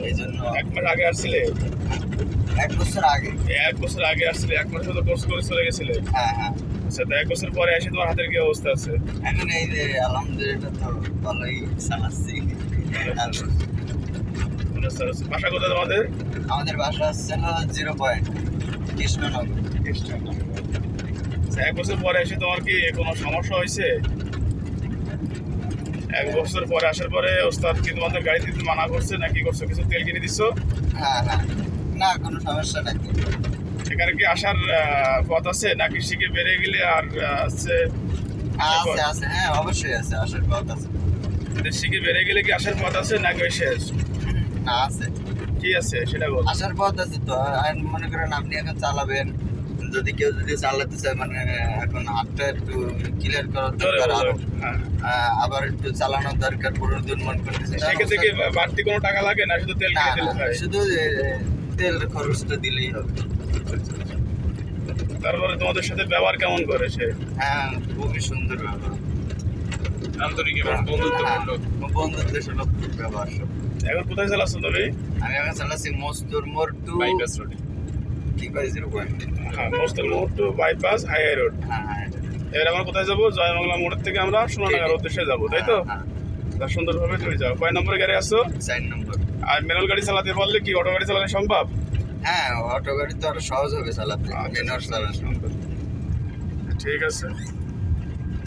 এই জন্য 1 মাস আগে আসছিলে? 1 বছর আগে। 1 বছর আগে আসছিলে, 1 মাস তো কোর্স করে চলে গেছিলে। হ্যাঁ হ্যাঁ। আচ্ছা, তো 1 বছর পরে এসে তোমার হাতের কি অবস্থা আছে? এখন এই যে আলহামদুলিল্লাহ তো ভালোই চালাচ্ছি। বাসা কোথায় তোমাদের? আমাদের বাসা হচ্ছে 0 পয়েন্ট কৃষ্ণনগর। 1 বছর পরে এসে তোমার কি কোনো সমস্যা হয়েছে? 1 বছর পরে আসার পরে ওস্তাদ কি তোমাদের গাড়ি দিতে মানা করছে নাকি করছো? কিছু তেল কিনে দিচ্ছ? হ্যাঁ হ্যাঁ, না কোনো সমস্যা নাই। এখানে কি আসার পথ আছে নাকি শিখে বেরিয়ে গেলে আর আছে? আছে আছে, হ্যাঁ অবশ্যই আছে, আসার পথ আছে। শিখে বেরিয়ে গেলে কি আসার পথ আছে নাকি ওই শেষ? না আছে, কি আছে সেটা বল। আসার পথ আছে তো। আর মনে করেন আপনি এখন চালাবেন, যদি কেউ যদি চালাতে চায়, মানে এখন হাতটা একটু ক্লিয়ার করার দরকার, আরো আবার একটু চালানোর দরকার, পুনরুদ্ধার মন করতেছে। সেক্ষেত্রে কি বাড়তি কোনো টাকা লাগে না শুধু তেল না কিনে দিলে হয়? শুধু তেল খরচটা দিলেই হবে। তারপরে তোমাদের সাথে ব্যবহার কেমন করে সে? হ্যাঁ খুবই সুন্দর ব্যবহার, আন্তরিক এবং বন্ধুত্বপূর্ণ। বন্ধুত্বের সুলভ ব্যবহার সব। এখন কোথায় চালাচ্ছ তুমি? আমি এখন চালাচ্ছি মস্তুর মোড় টু বাইপাস রোডে। ঠিক আছে 0 পয়েন্ট। হ্যাঁ, মোস্তাল মোড় টু বাইপাস হাইওয়ে রোড। হ্যাঁ হ্যাঁ। এবার আমরা কোথায় যাবো? জয়বাংলা মোড় থেকে আমরা সোনানগর উদ্দেশ্যে যাবো, তাই তো? হ্যাঁ, তা সুন্দরভাবে তুমি যাও। কয় নম্বরে গাড়ি আসছো? 4 নম্বর। আর ম্যানুয়াল গাড়ি চালাতে পারলে কি অটো গাড়ি চালানো সম্ভব? হ্যাঁ অটো গাড়ি তো আরো সহজ হবে চালাতে, মেনুয়ার চালানো। ঠিক আছে।